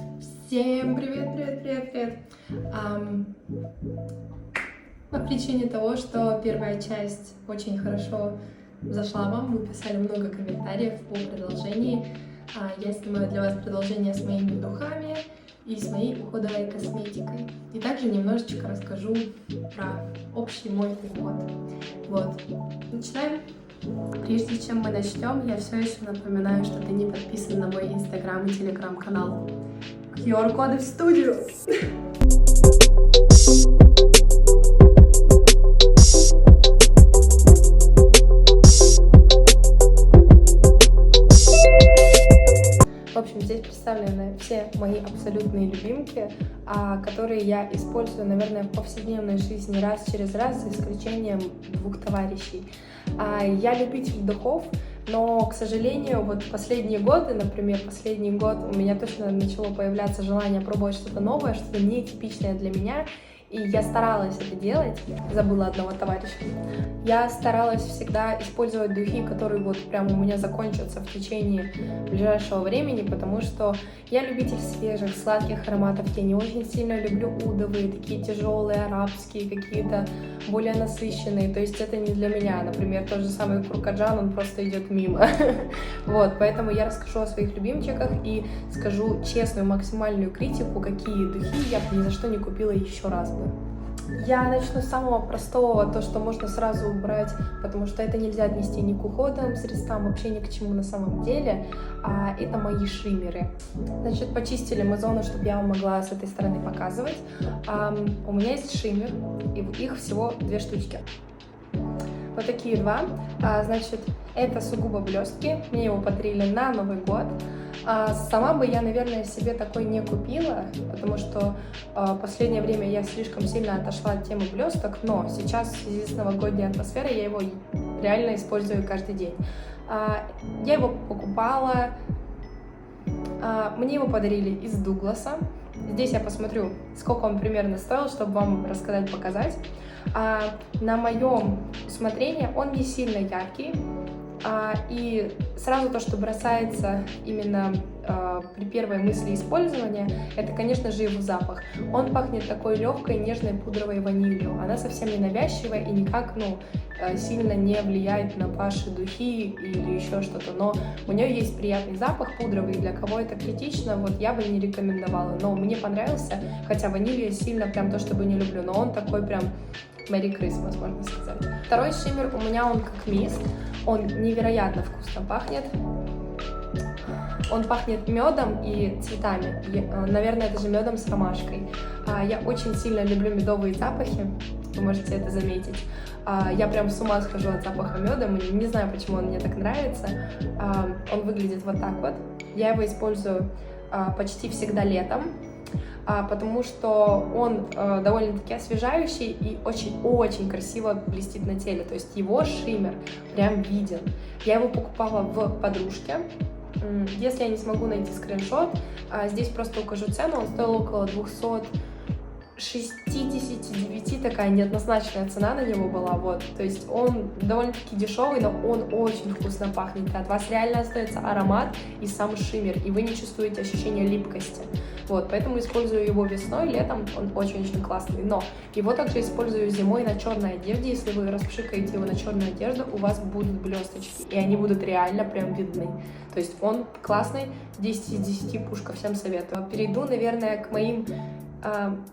Всем привет, привет, привет, привет! По причине того, что первая часть очень хорошо зашла вам, вы писали много комментариев по продолжении. Я снимаю для вас продолжение с моими духами и с моей уходовой косметикой. И также немножечко расскажу про общий мой уход. Вот, начинаем. Прежде чем мы начнем, я все еще напоминаю, что ты не подписан на мой инстаграм и телеграм-канал. QR-коды в студию! В общем, здесь представлены все мои абсолютные любимки, которые я использую, наверное, в повседневной жизни раз через раз, за исключением двух товарищей. Я любитель духов, но, к сожалению, вот последние годы, например, последний год у меня точно начало появляться желание пробовать что-то новое, что-то нетипичное для меня. И я старалась это делать, забыла одного товарища. Я старалась всегда использовать духи, которые вот прям у меня закончатся в течение ближайшего времени, потому что я любитель свежих, сладких ароматов. Я не очень сильно люблю удовые, такие тяжелые, арабские, какие-то более насыщенные. То есть это не для меня. Например, тот же самый Куркаджан, он просто идет мимо. Вот, поэтому я расскажу о своих любимчиках и скажу честную, максимальную критику, какие духи я бы ни за что не купила еще раз. Я начну с самого простого, то, что можно сразу убрать, потому что это нельзя отнести ни к уходовым средствам, вообще ни к чему на самом деле. Это мои шиммеры. Значит, почистили мы зону, чтобы я вам могла с этой стороны показывать. У меня есть шиммер, и их всего 2 штучки. Вот такие 2. Значит, это сугубо блестки. Мне его подарили на Новый год. Сама бы я, наверное, себе такой не купила, потому что в последнее время я слишком сильно отошла от темы блесток, но сейчас в связи с новогодней атмосферой я его реально использую каждый день. Я его покупала, мне его подарили из Дугласа. Здесь я посмотрю, сколько он примерно стоил, чтобы вам рассказать, показать. На моем усмотрении он не сильно яркий. И сразу то, что бросается именно при первой мысли использования, это, конечно же, его запах. Он пахнет такой легкой, нежной пудровой ванилью. Она совсем не навязчивая и никак, сильно не влияет на ваши духи или еще что-то. Но у нее есть приятный запах пудровый, для кого это критично, вот я бы не рекомендовала. Но мне понравился, хотя ваниль я сильно прям то, чтобы не люблю, но он такой прям Merry Christmas, можно сказать. Второй шиммер у меня, он как мист. Он невероятно вкусно пахнет. Он пахнет медом и цветами. Наверное, даже медом с ромашкой. Я очень сильно люблю медовые запахи. Вы можете это заметить. Я прям с ума схожу от запаха меда. Не знаю, почему он мне так нравится. Он выглядит вот так вот. Я его использую почти всегда летом, потому что он довольно-таки освежающий и очень-очень красиво блестит на теле. То есть его шиммер прям виден. Я его покупала в подружке. Если я не смогу найти скриншот, здесь просто укажу цену. Он стоил около 269, такая неоднозначная цена на него была. Вот. То есть он довольно-таки дешевый, но он очень вкусно пахнет. От вас реально остается аромат и сам шиммер, и вы не чувствуете ощущения липкости. Вот, поэтому использую его весной, летом, он очень-очень классный. Но его также использую зимой на черной одежде. Если вы распшикаете его на черную одежду, у вас будут блесточки, и они будут реально прям видны. То есть он классный, 10 из 10, пушка, всем советую. Перейду, наверное, к моим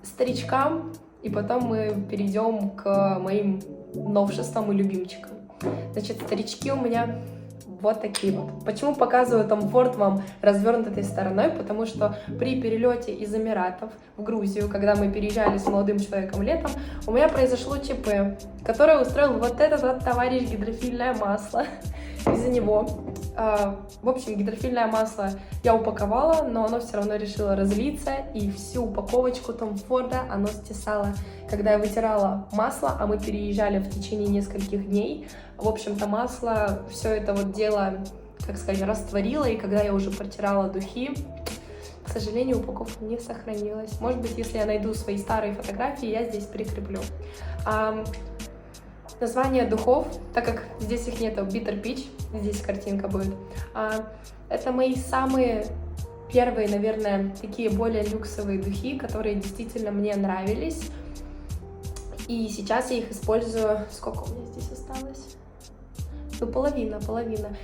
старичкам, и потом мы перейдем к моим новшествам и любимчикам. Значит, старички у меня вот такие вот. Почему показываю Tom Ford вам развернутой стороной? Потому что при перелете из Эмиратов в Грузию, когда мы переезжали с молодым человеком летом, у меня произошло ЧП, которое устроил вот этот вот товарищ гидрофильное масло. Из-за него. В общем, гидрофильное масло я упаковала, но оно все равно решило разлиться, и всю упаковочку Tom Ford оно стесало. Когда я вытирала масло, а мы переезжали в течение нескольких дней, в общем-то, масло все это вот дело, как сказать, растворило, и когда я уже протирала духи, к сожалению, упаковка не сохранилась. Может быть, если я найду свои старые фотографии, я здесь прикреплю. Название духов, так как здесь их нету, Bitter Peach, здесь картинка будет. Это мои самые первые, наверное, такие более люксовые духи, которые действительно мне нравились. И сейчас я их использую... Сколько у меня здесь осталось? Ну, половина.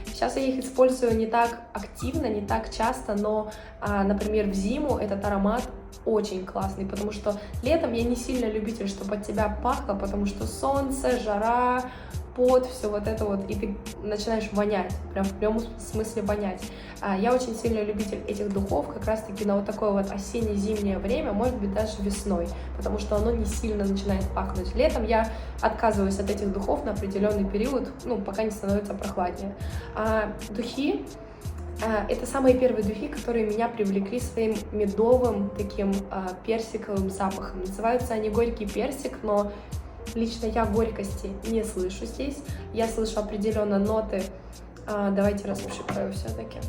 Сейчас я их использую не так активно, не так часто, но, например, в зиму этот аромат очень классный, потому что летом я не сильно любитель, чтобы от тебя пахло, потому что солнце, жара, пот, все вот это вот, и ты начинаешь вонять, прям в прямом смысле вонять. Я очень сильный любитель этих духов как раз-таки на вот такое вот осенне-зимнее время, может быть, даже весной, потому что оно не сильно начинает пахнуть. Летом я отказываюсь от этих духов на определенный период, ну, пока не становится прохладнее. Духи — это самые первые духи, которые меня привлекли своим медовым таким персиковым запахом. Называются они горький персик, но лично я горькости не слышу здесь. Я слышу определенно ноты. Давайте распшикаю все-таки.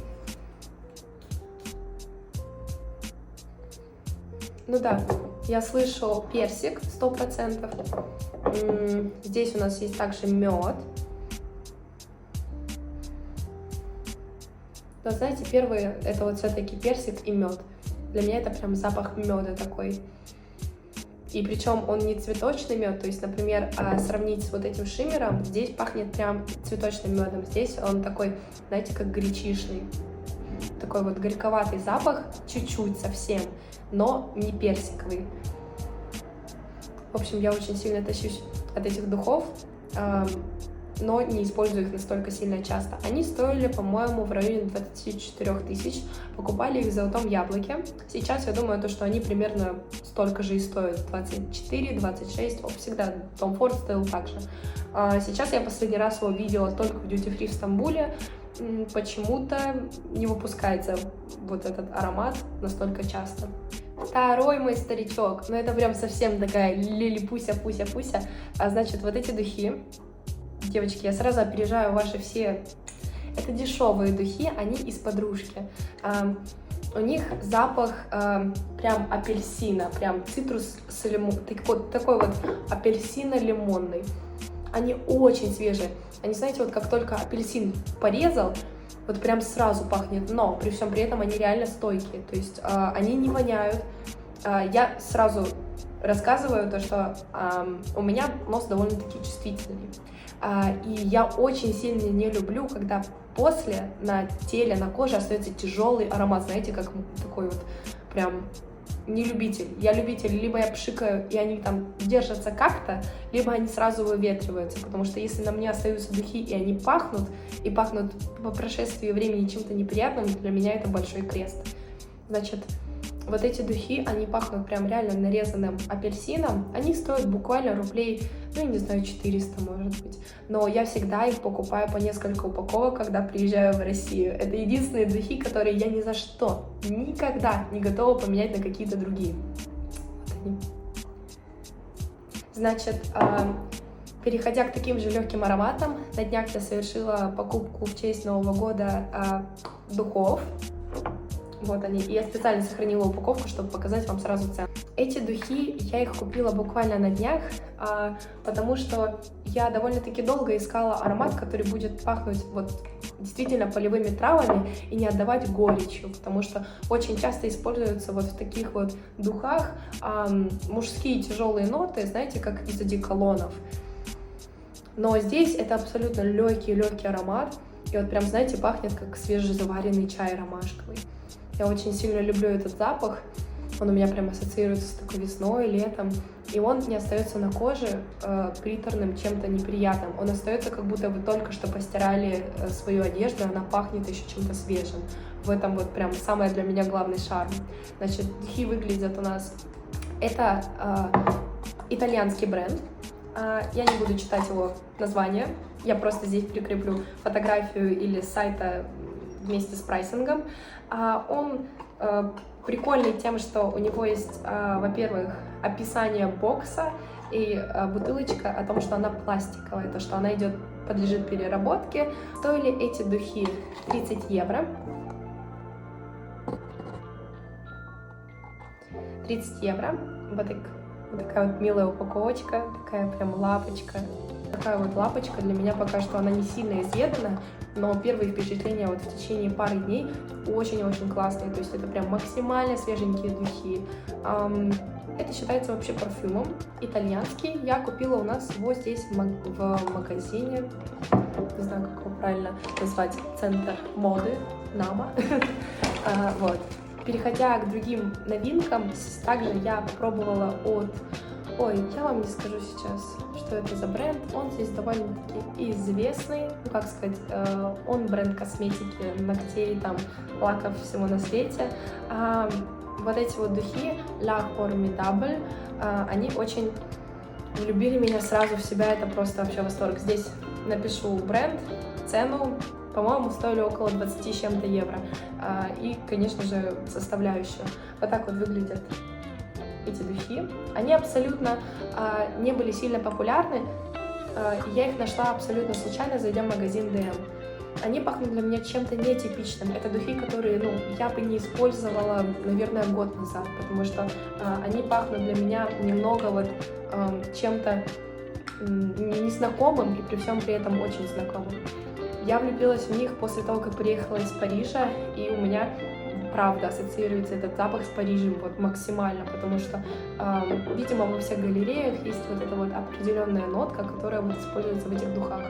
Ну да, я слышу персик 100%. Здесь у нас есть также мед. Но знаете, первые это вот все-таки персик и мед. Для меня это прям запах меда такой. И причем он не цветочный мед, то есть, например, сравнить с вот этим шиммером, здесь пахнет прям цветочным медом, здесь он такой, знаете, как гречишный. Такой вот горьковатый запах, чуть-чуть совсем, но не персиковый. В общем, я очень сильно тащусь от этих духов, но не использую их настолько сильно часто. Они стоили, по-моему, в районе 24 тысяч. Покупали их в Золотом Яблоке. Сейчас я думаю, что они примерно столько же и стоят. 24-26. Всегда Tom Ford стоил так же. Сейчас я последний раз его видела только в Duty Free в Стамбуле. Почему-то не выпускается вот этот аромат настолько часто. Второй мой старичок. Ну, это прям совсем такая лилипуся-пуся-пуся. Значит, вот эти духи. Девочки, я сразу опережаю ваши все... Это дешевые духи, они из подружки. У них запах прям апельсина, прям цитрус с лимоном, такой вот апельсино-лимонный. Они очень свежие. Они, знаете, вот как только апельсин порезал, вот прям сразу пахнет, но при всем при этом они реально стойкие. То есть они не воняют. Я сразу рассказываю то, что у меня нос довольно-таки чувствительный. И я очень сильно не люблю, когда после на теле, на коже остается тяжелый аромат, знаете, как такой вот прям не любитель. Я любитель, либо я пшикаю, и они там держатся как-то, либо они сразу выветриваются, потому что если на мне остаются духи, и они пахнут, и пахнут по прошествии времени чем-то неприятным, для меня это большой крест. Значит, вот эти духи, они пахнут прям реально нарезанным апельсином. Они стоят буквально рублей, ну, я не знаю, 400, может быть. Но я всегда их покупаю по несколько упаковок, когда приезжаю в Россию. Это единственные духи, которые я ни за что, никогда не готова поменять на какие-то другие. Вот они. Значит, переходя к таким же легким ароматам, на днях я совершила покупку в честь Нового года духов. Вот они. И я специально сохранила упаковку, чтобы показать вам сразу цену. Эти духи, я их купила буквально на днях, потому что я довольно-таки долго искала аромат, который будет пахнуть вот действительно полевыми травами и не отдавать горечью, потому что очень часто используются вот в таких вот духах мужские тяжелые ноты, знаете, как из одеколонов. Но здесь это абсолютно легкий аромат, и вот прям, знаете, пахнет как свежезаваренный чай ромашковый. Я очень сильно люблю этот запах, он у меня прям ассоциируется с такой весной, летом, и он не остается на коже приторным, чем-то неприятным, он остается, как будто вы только что постирали свою одежду, она пахнет еще чем-то свежим. В этом вот прям самый для меня главный шарм. Значит, духи выглядят у нас, это итальянский бренд, я не буду читать его название, я просто здесь прикреплю фотографию или с сайта вместе с прайсингом. Он прикольный тем, что у него есть, во-первых, описание бокса и бутылочка о том, что она пластиковая, то, что она подлежит переработке. Стоили эти духи 30 евро. 30 евро. Вот такая вот милая упаковочка, такая прям лапочка. Такая вот лапочка для меня пока что она не сильно изъедана, но первые впечатления вот в течение пары дней очень-очень классные, то есть это прям максимально свеженькие духи. Это считается вообще парфюмом, итальянский. Я купила у нас его здесь в магазине, не знаю, как его правильно назвать, центр моды, Нама. Вот. Переходя к другим новинкам, также я попробовала от... Ой, я вам не скажу сейчас, что это за бренд. Он здесь довольно-таки известный, ну как сказать, он бренд косметики, ногтей, там, лаков, всего на свете. Вот эти вот духи La Formidable, они очень влюбили меня сразу в себя, это просто вообще восторг. Здесь напишу бренд, цену, по-моему, стоили около 20 с чем-то евро. И, конечно же, составляющую. Вот так вот выглядят эти духи. Они абсолютно не были сильно популярны. Я их нашла абсолютно случайно, зайдя в магазин DM. Они пахнут для меня чем-то нетипичным. Это духи, которые, я бы не использовала, наверное, год назад, потому что они пахнут для меня немного вот чем-то незнакомым и при всем при этом очень знакомым. Я влюбилась в них после того, как приехала из Парижа, и у меня, правда, ассоциируется этот запах с Парижем вот максимально, потому что, видимо, во всех галереях есть вот эта вот определенная нотка, которая вот используется в этих духах.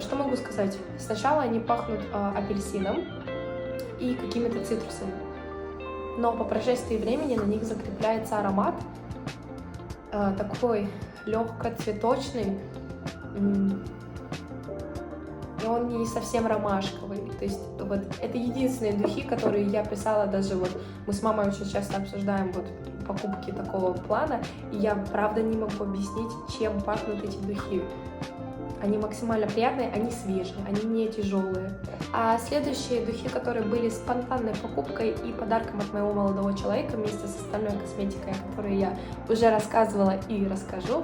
Что могу сказать? Сначала они пахнут апельсином и какими-то цитрусами, но по прошествии времени на них закрепляется аромат такой легко-цветочный, и он не совсем ромашковый. То есть вот это единственные духи, которые я писала, даже вот мы с мамой очень часто обсуждаем вот покупки такого плана, и я правда не могу объяснить, чем пахнут эти духи. Они максимально приятные, они свежие, они не тяжелые. А следующие духи, которые были спонтанной покупкой и подарком от моего молодого человека вместе с остальной косметикой, о которой я уже рассказывала и расскажу,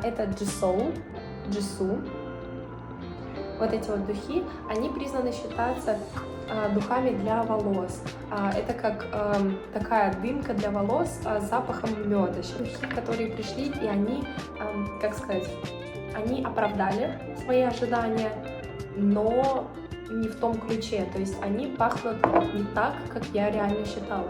это Джису. Вот эти вот духи, они признаны считаться духами для волос. Это как такая дымка для волос с запахом меда. Духи, которые пришли, и они, как сказать, они оправдали свои ожидания, но не в том ключе. То есть они пахнут не так, как я реально считала.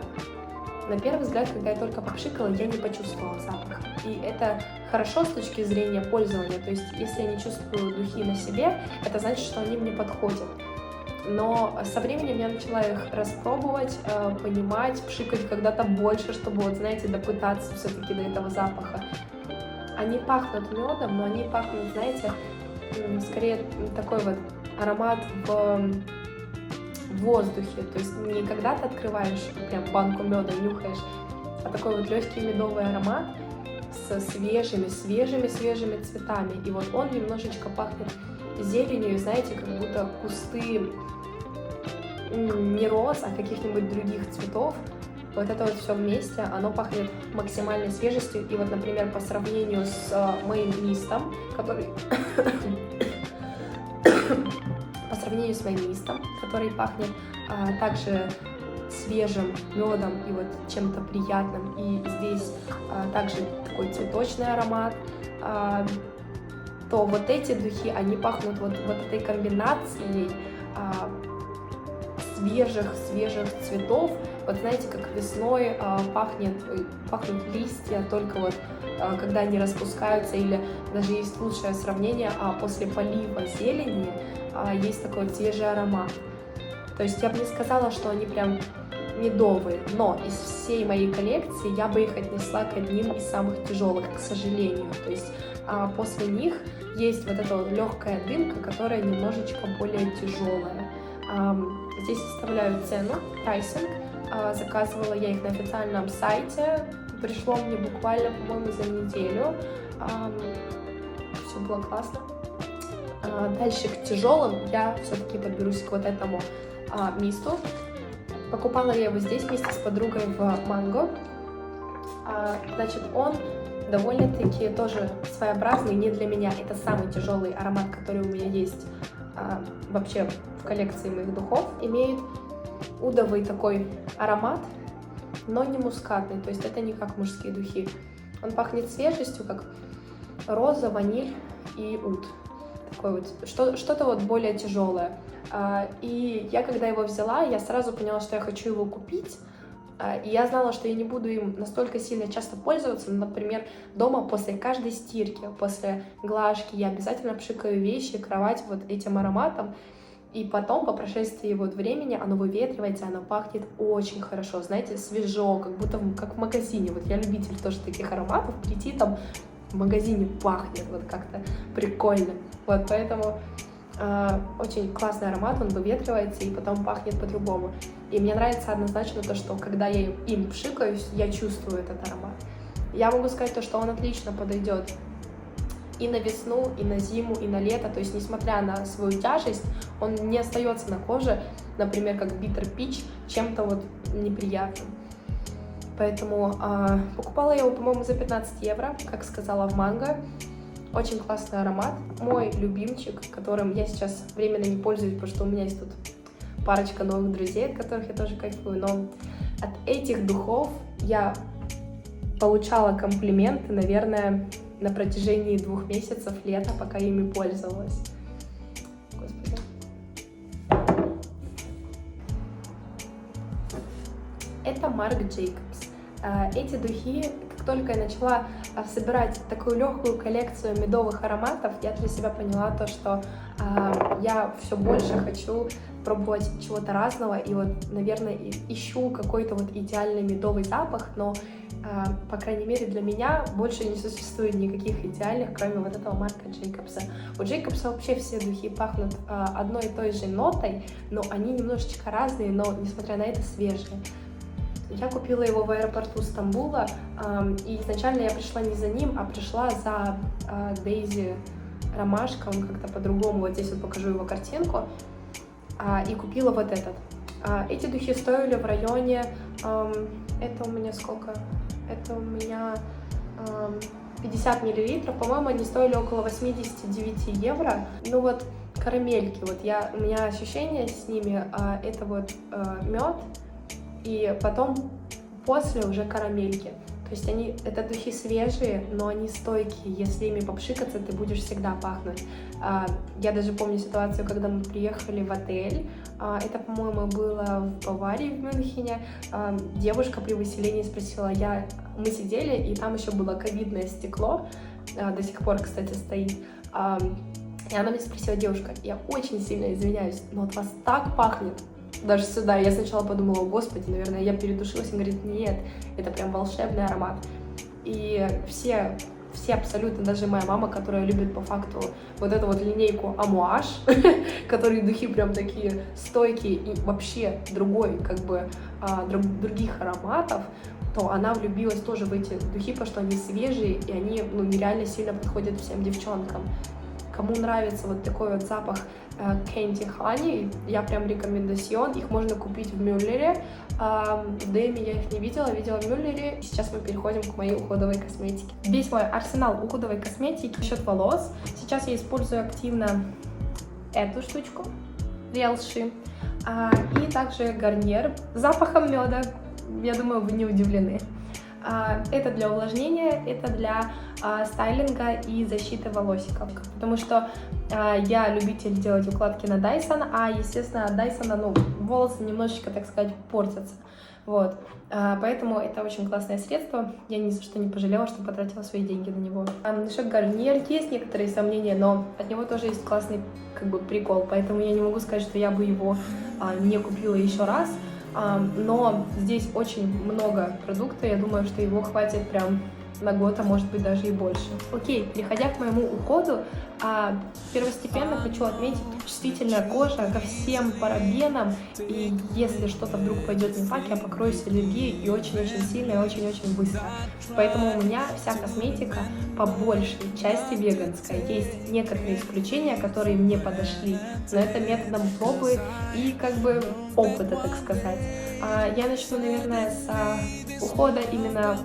На первый взгляд, когда я только попшикала, я не почувствовала запах. И это хорошо с точки зрения пользования. То есть если я не чувствую духи на себе, это значит, что они мне подходят. Но со временем я начала их распробовать, понимать, пшикать когда-то больше, чтобы, вот, знаете, допытаться все-таки до этого запаха. Они пахнут медом, но они пахнут, знаете, скорее такой вот аромат в воздухе. То есть не когда ты открываешь прям банку меда, нюхаешь, а такой вот легкий медовый аромат с свежими цветами. И вот он немножечко пахнет зеленью, знаете, как будто кусты не роз, а каких-нибудь других цветов. Вот это вот все вместе, оно пахнет максимальной свежестью. И вот, например, по сравнению с моим мистом, который... по сравнению с моим мистом, который пахнет также свежим медом и вот чем-то приятным. И здесь также такой цветочный аромат. То вот эти духи, они пахнут вот этой комбинацией свежих цветов. Вот знаете, как весной пахнут листья, только вот когда они распускаются, или даже есть лучшее сравнение, после полива зелени есть такой вот свежий аромат. То есть я бы не сказала, что они прям медовые, но из всей моей коллекции я бы их отнесла к одним из самых тяжелых, к сожалению. То есть после них есть вот эта вот легкая дымка, которая немножечко более тяжелая. Здесь оставляю цену, прайсинг. Заказывала я их на официальном сайте. Пришло мне буквально, по-моему, за неделю. Все было классно. Дальше к тяжелым я все-таки подберусь к вот этому мисту. Покупала я его здесь вместе с подругой в Манго. Значит, он довольно-таки тоже своеобразный, не для меня. Это самый тяжелый аромат, который у меня есть вообще в коллекции моих духов. Имеет удовый такой аромат, но не мускатный, то есть это не как мужские духи. Он пахнет свежестью, как роза, ваниль и уд. такое вот, что-то вот более тяжелое. И я, когда его взяла, я сразу поняла, что я хочу его купить. И я знала, что я не буду им настолько сильно часто пользоваться. Например, дома после каждой стирки, после глажки я обязательно пшикаю вещи, кровать вот этим ароматом. И потом, по прошествии вот времени, оно выветривается, оно пахнет очень хорошо, знаете, свежо, как будто как в магазине. Вот я любитель тоже таких ароматов, прийти там в магазине пахнет вот как-то прикольно. Вот, поэтому очень классный аромат, он выветривается и потом пахнет по-другому. И мне нравится однозначно то, что когда я им пшикаюсь, я чувствую этот аромат. Я могу сказать то, что он отлично подойдет и на весну, и на зиму, и на лето. То есть, несмотря на свою тяжесть, он не остается на коже, например, как Bitter Peach, чем-то вот неприятным. Поэтому покупала я его, по-моему, за 15 евро, как сказала в Манго. Очень классный аромат. Мой любимчик, которым я сейчас временно не пользуюсь, потому что у меня есть тут парочка новых друзей, от которых я тоже кайфую. Но от этих духов я получала комплименты, наверное, на протяжении 2 месяцев лета, пока я ими пользовалась. Господи. Это Marc Jacobs. Эти духи, как только я начала собирать такую легкую коллекцию медовых ароматов, я для себя поняла то, что я все больше хочу пробовать чего-то разного, и вот, наверное, ищу какой-то вот идеальный медовый запах, но, по крайней мере, для меня больше не существует никаких идеальных, кроме вот этого Марка Джейкобса. У Джейкобса вообще все духи пахнут одной и той же нотой, но они немножечко разные, но, несмотря на это, свежие. Я купила его в аэропорту Стамбула, и изначально я пришла не за ним, а пришла за Дейзи Ромашка, он как-то по-другому, вот здесь вот покажу его картинку, и купила вот этот. Эти духи стоили в районе, это у меня сколько? Это у меня 50 миллилитров, по-моему, они стоили около 89 евро. Ну вот карамельки, вот у меня ощущение с ними, это вот мед, и потом после уже карамельки. То есть это духи свежие, но они стойкие. Если ими попшикаться, ты будешь всегда пахнуть. Я даже помню ситуацию, когда мы приехали в отель. Это, по-моему, было в Баварии, в Мюнхене. Девушка при выселении спросила, мы сидели, и там еще было ковидное стекло, до сих пор, кстати, стоит. И она мне спросила: девушка, я очень сильно извиняюсь, но от вас так пахнет. Даже сюда. Я сначала подумала: о, господи, наверное, я передушилась. Он говорит: нет, это прям волшебный аромат. И все абсолютно, даже моя мама, которая любит по факту вот эту вот линейку Амуаж, которые духи прям такие стойкие и вообще другой, как бы, других ароматов, то она влюбилась тоже в эти духи, потому что они свежие, и они, нереально сильно подходят всем девчонкам. Кому нравится вот такой вот запах Candy Honey, я прям рекомендацион. Их можно купить в Мюллере. В Дэме я их не видела в Мюллере. Сейчас мы переходим к моей уходовой косметике. Весь мой арсенал уходовой косметики насчет волос. Сейчас я использую активно эту штучку, Релши, и также Гарниер с запахом меда. Я думаю, вы не удивлены. Это для увлажнения, это для стайлинга и защиты волосиков, потому что я любитель делать укладки на Dyson, естественно, от Dyson, волосы немножечко, так сказать, портятся, вот, поэтому это очень классное средство, я ни за что не пожалела, что потратила свои деньги на него. Насчет Гарниер есть некоторые сомнения, но от него тоже есть классный, как бы, прикол, поэтому я не могу сказать, что я бы его не купила еще раз. Но здесь очень много продукта, я думаю, что его хватит прям на год, а может быть даже и больше. Окей, переходя к моему уходу, первостепенно хочу отметить чувствительная кожа ко всем парабенам, и если что-то вдруг пойдет не так, я покроюсь аллергией и очень-очень сильно, и очень-очень быстро. Поэтому у меня вся косметика по большей части веганская. Есть некоторые исключения, которые мне подошли, но это методом пробы и как бы опыта, так сказать. Я начну, наверное, с ухода именно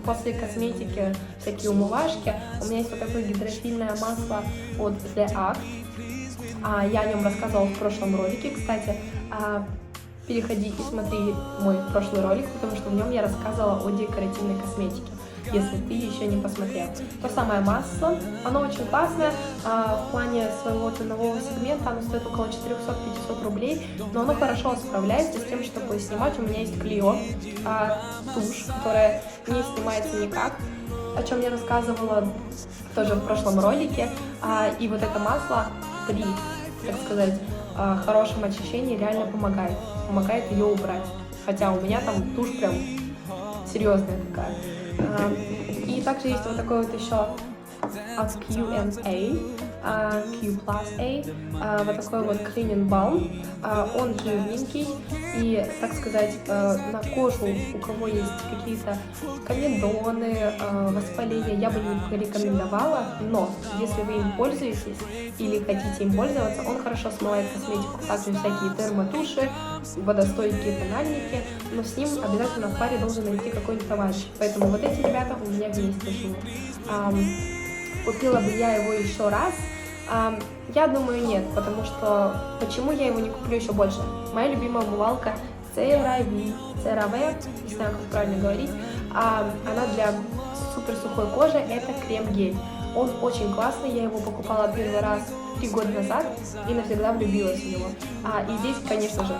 после косметики, всякие умывашки. У меня есть вот такое гидрофильное масло от The Act. Я о нем рассказывала в прошлом ролике, кстати. Переходи и смотри мой прошлый ролик, потому что в нем я рассказывала о декоративной косметике. если ты еще не посмотрел. То самое масло, оно очень классное, в плане своего ценового сегмента оно стоит около 400-500 рублей, но оно хорошо справляется с тем, чтобы снимать. У меня есть Клио, тушь, которая не снимается никак, о чем я рассказывала тоже в прошлом ролике, и вот это масло при, так сказать, хорошем очищении реально помогает ее убрать, хотя у меня там тушь прям серьезная такая. И также есть вот такой вот еще от Q+A, вот такой вот Cleaning Balm. Он жирненький, и, так сказать, на кожу, у кого есть какие-то комедоны, воспаления, я бы не рекомендовала, но если вы им пользуетесь или хотите им пользоваться, он хорошо смывает косметику, также всякие термотуши, водостойкие тональники, но с ним обязательно в паре должен идти какой-нибудь товарищ. Поэтому вот эти ребята у меня вместе живут. Купила бы я его еще раз? Я думаю, нет, потому что почему я его не куплю еще больше? Моя любимая умывалка CeraVe, не знаю, как правильно говорить, она для супер сухой кожи, это крем-гель. Он очень классный, я его покупала первый раз 3 года назад и навсегда влюбилась в него. И здесь, конечно же,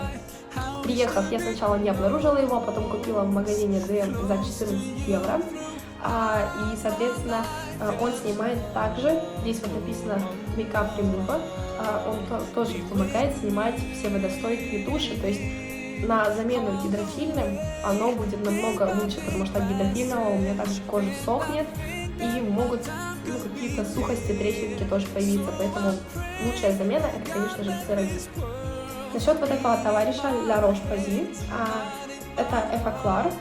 приехав, я сначала не обнаружила его, а потом купила в магазине DM за 14 евро. И, соответственно, он снимает также, здесь вот написано Makeup Remover, он тоже помогает снимать все водостойкие туши, то есть на замену гидрофильным оно будет намного лучше, потому что от гидрофильного у меня также кожа сохнет и могут какие-то сухости, трещинки тоже появиться, поэтому лучшая замена это, конечно же, CeraVe. Насчет вот этого товарища La Roche-Posay, это Effaclar.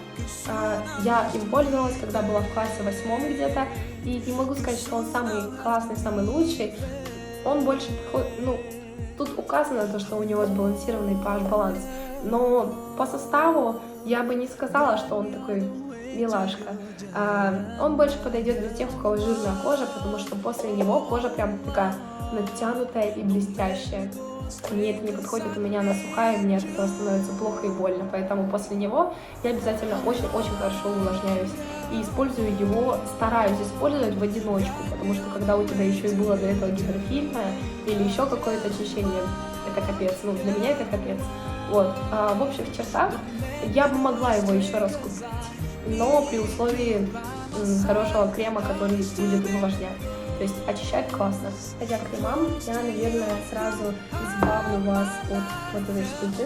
Я им пользовалась, когда была в классе 8 где-то, и не могу сказать, что он самый классный, самый лучший. Он больше подходит, тут указано то, что у него сбалансированный pH-баланс, но по составу я бы не сказала, что он такой милашка. Он больше подойдет для тех, у кого жирная кожа, потому что после него кожа прям такая натянутая и блестящая. Мне это не подходит, у меня она сухая, мне от этого становится плохо и больно, поэтому после него я обязательно очень-очень хорошо увлажняюсь и использую его, стараюсь использовать в одиночку, потому что когда у тебя еще и было до этого гидрофильное или еще какое-то очищение, это капец, для меня это капец. Вот, в общих чертах я бы могла его еще раз купить, но при условии хорошего крема, который будет увлажнять. То есть очищать классно. Хотя к кремам я, наверное, сразу избавлю вас от вот этой штуки.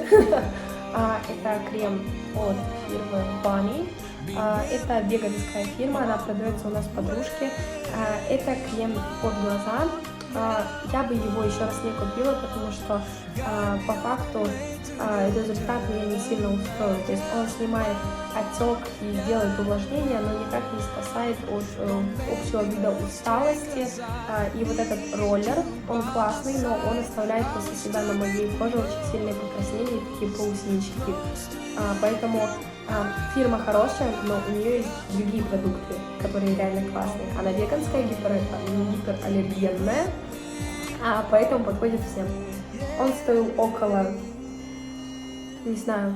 Это крем от фирмы Bunny. Это веганская фирма, она продается у нас в подружке. Это крем под глаза. Я бы его еще раз не купила, потому что по факту результат меня не сильно устроил. То есть он снимает отек и делает увлажнение, но никак не спасает от общего вида усталости. И вот этот роллер, он классный, но он оставляет после себя на моей коже очень сильные покраснения и такие полусинячки. Поэтому фирма хорошая, но у нее есть другие продукты, которые реально классные. Она веганская, гипераллергенная, поэтому подходит всем. Он стоил около, не знаю,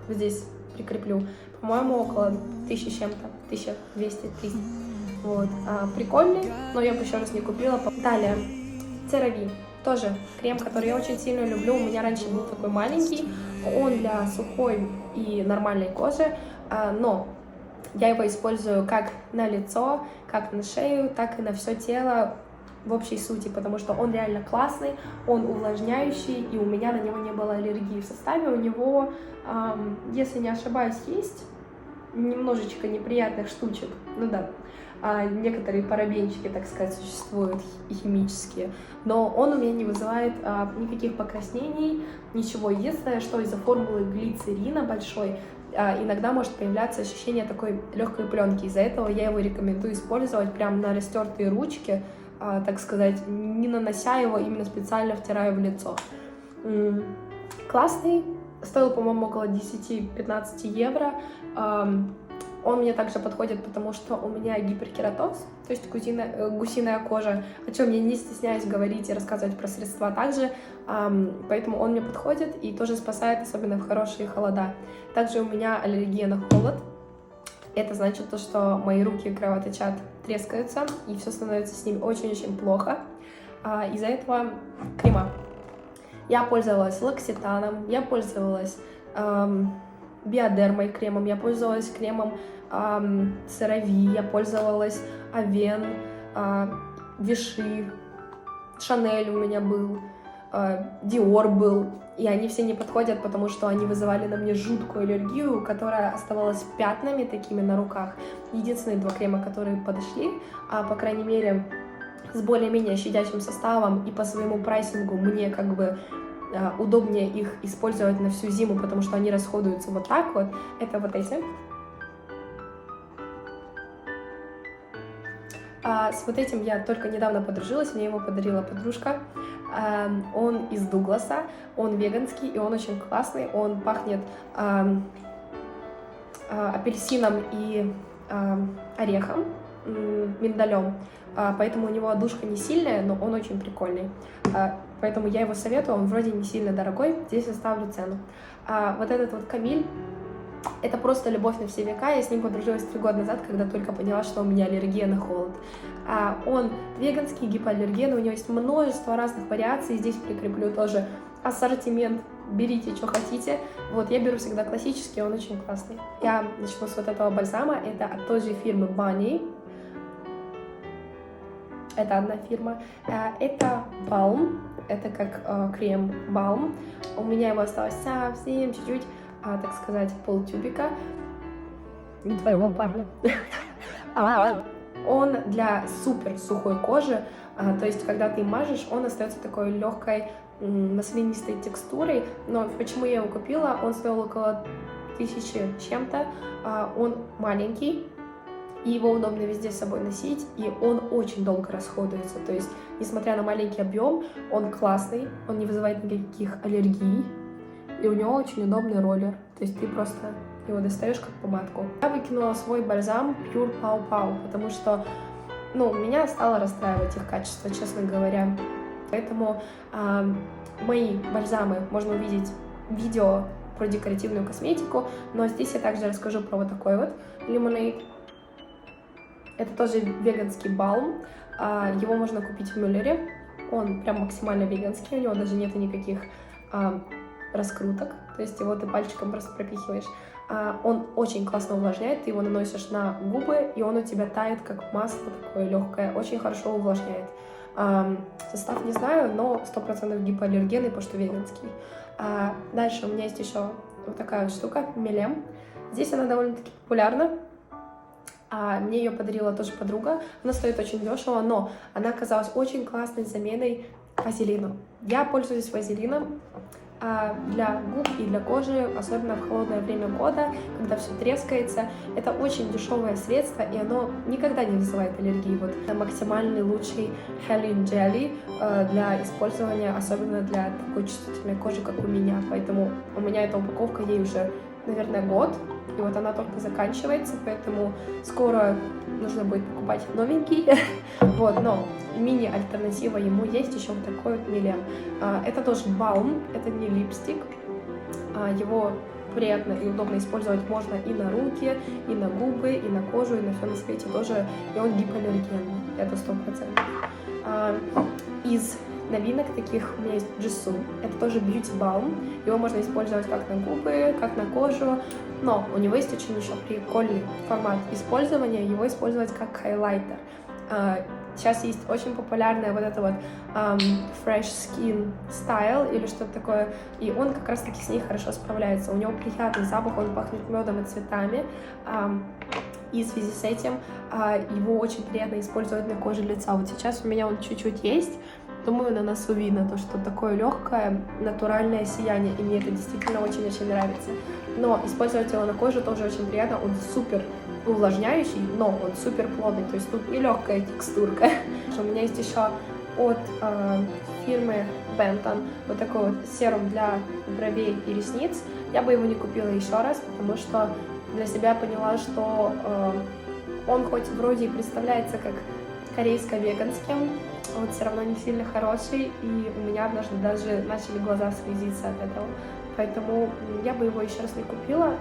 здесь прикреплю, по-моему, около 1000 с чем-то, 1200-300. Вот. Прикольный, но я бы еще раз не купила. Далее, CeraVe. Тоже крем, который я очень сильно люблю. У меня раньше был такой маленький. Он для сухой и нормальной кожи, но я его использую как на лицо, как на шею, так и на все тело в общей сути, потому что он реально классный, он увлажняющий, и у меня на него не было аллергии. В составе у него, если не ошибаюсь, есть немножечко неприятных штучек, некоторые парабенчики, так сказать, существуют химические, но он у меня не вызывает никаких покраснений, ничего. Единственное, что из-за формулы глицерина большой иногда может появляться ощущение такой легкой пленки. Из-за этого я его рекомендую использовать прямо на растертые ручки, так сказать, не нанося его, именно специально втирая в лицо. Классный, стоил, по-моему, около 10-15 евро. Он мне также подходит, потому что у меня гиперкератоз, то есть гусиная кожа, о чем я не стесняюсь говорить и рассказывать про средства также, поэтому он мне подходит и тоже спасает, особенно в хорошие холода. Также у меня аллергия на холод, Это значит то, что мои руки кровоточат, трескаются, и все становится с ними очень-очень плохо. Из-за этого крема. Я пользовалась локситаном, я пользовалась биодермой кремом, я пользовалась кремом CeraVe, я пользовалась Авен, Виши, Шанель у меня был, Dior был, и они все не подходят, потому что они вызывали на мне жуткую аллергию, которая оставалась пятнами такими на руках. Единственные два крема, которые подошли, по крайней мере, с более-менее щадящим составом и по своему прайсингу мне как бы удобнее их использовать на всю зиму, потому что они расходуются вот так вот. Это вот эти. С вот этим я только недавно подружилась, мне его подарила подружка. Он из Дугласа, он веганский, и он очень классный. Он пахнет апельсином и орехом, миндалем. Поэтому у него отдушка не сильная, но он очень прикольный. Поэтому я его советую, он вроде не сильно дорогой, здесь оставлю цену. Вот этот вот Камиль, это просто любовь на все века. Я с ним подружилась 3 года назад, когда только поняла, что у меня аллергия на холод. Он веганский, гипоаллергенный, у него есть множество разных вариаций. Здесь прикреплю тоже ассортимент. Берите, что хотите. Вот, я беру всегда классический, он очень классный. Я начну с вот этого бальзама. Это от той же фирмы Bunny. Это одна фирма. Это Balm. Это как крем Balm. У меня его осталось совсем чуть-чуть, так сказать, полтюбика. Не твоего парня. Он для супер сухой кожи. То есть, когда ты мажешь, он остается такой легкой маслянистой текстурой. Но почему я его купила? Он стоил около 1000 чем-то. Он маленький. И его удобно везде с собой носить, и он очень долго расходуется. То есть, несмотря на маленький объем, он классный, он не вызывает никаких аллергий, и у него очень удобный роллер. То есть ты просто его достаешь как помадку. Я выкинула свой бальзам Pure Pow Pow, потому что, меня стало расстраивать их качество, честно говоря. Поэтому мои бальзамы можно увидеть в видео про декоративную косметику, но здесь я также расскажу про вот такой вот Lemonade. Это тоже веганский балм. Его можно купить в Мюллере. Он прям максимально веганский, у него даже нет никаких раскруток. То есть его ты пальчиком просто пропихиваешь. Он очень классно увлажняет, ты его наносишь на губы, и он у тебя тает как масло такое легкое. Очень хорошо увлажняет. Состав не знаю, но 100% гипоаллергенный, потому что веганский. Дальше у меня есть еще вот такая вот штука, Милем. Здесь она довольно-таки популярна. Мне ее подарила тоже подруга. Она стоит очень дешево, но она оказалась очень классной заменой вазелину. Я пользуюсь вазелином для губ и для кожи, особенно в холодное время года, когда все трескается. Это очень дешевое средство, и оно никогда не вызывает аллергии. Вот это максимальный лучший Helen Jelly для использования, особенно для такой чувствительной кожи, как у меня. Поэтому у меня эта упаковка, ей уже, наверное, год. И вот она только заканчивается, поэтому скоро нужно будет покупать новенький. Вот, но мини-альтернатива ему есть еще вот такой вот Милем. Это тоже балм, это не липстик. Его приятно и удобно использовать можно и на руки, и на губы, и на кожу, и на все на свете тоже. И он гипоаллергенный, это 100%. Из новинок таких у меня есть Jisoo. Это тоже beauty balm. Его можно использовать как на губы, как на кожу. Но у него есть очень еще прикольный формат использования. Его использовать как хайлайтер. Сейчас есть очень популярная вот эта вот Fresh Skin Style или что-то такое. И он как раз таки с ней хорошо справляется. У него приятный запах, он пахнет медом и цветами. И в связи с этим его очень приятно использовать на коже лица. Вот сейчас у меня он чуть-чуть есть. Думаю, на носу видно то, что такое легкое, натуральное сияние, и мне это действительно очень-очень нравится. Но использовать его на коже тоже очень приятно, он супер увлажняющий, но он супер плотный, то есть тут не легкая текстурка. У меня есть еще от фирмы Benton вот такой вот серум для бровей и ресниц. Я бы его не купила еще раз, потому что для себя поняла, что он хоть вроде и представляется как корейско-веганским, вот все равно не сильно хороший, и у меня однажды даже начали глаза слезиться от этого. Поэтому я бы его еще раз не купила.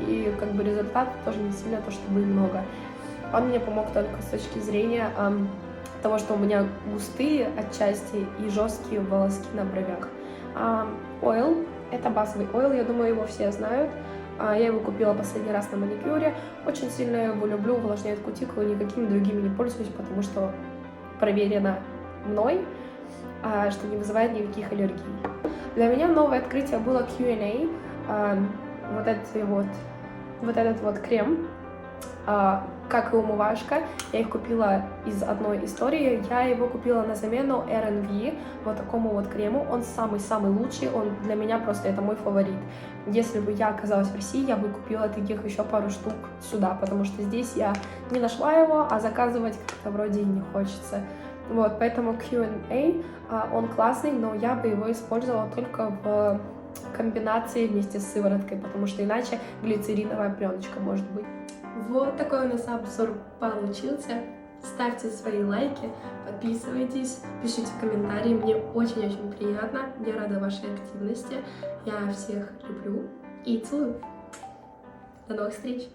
и как бы результат тоже не сильно то, чтобы много. Он мне помог только с точки зрения того, что у меня густые отчасти и жесткие волоски на бровях. Ойл, это базовый ойл, я думаю, его все знают. Я его купила последний раз на маникюре, очень сильно его люблю, увлажняет кутикулу, никакими другими не пользуюсь, потому что проверено мной, что не вызывает никаких аллергий. Для меня новое открытие было Q&A, вот этот вот крем, как и умывашка. Я их купила из одной истории. Я его купила на замену R&V, вот такому вот крему. Он самый-самый лучший, он для меня просто это мой фаворит. Если бы я оказалась в России, я бы купила таких еще пару штук сюда, потому что здесь я не нашла его, а заказывать как-то вроде и не хочется. Вот, поэтому Q&A, он классный, но я бы его использовала только в комбинации вместе с сывороткой, потому что иначе глицериновая пленочка может быть. Вот такой у нас обзор получился. Ставьте свои лайки, подписывайтесь, пишите комментарии. Мне очень-очень приятно. Я рада вашей активности. Я всех люблю и целую. До новых встреч!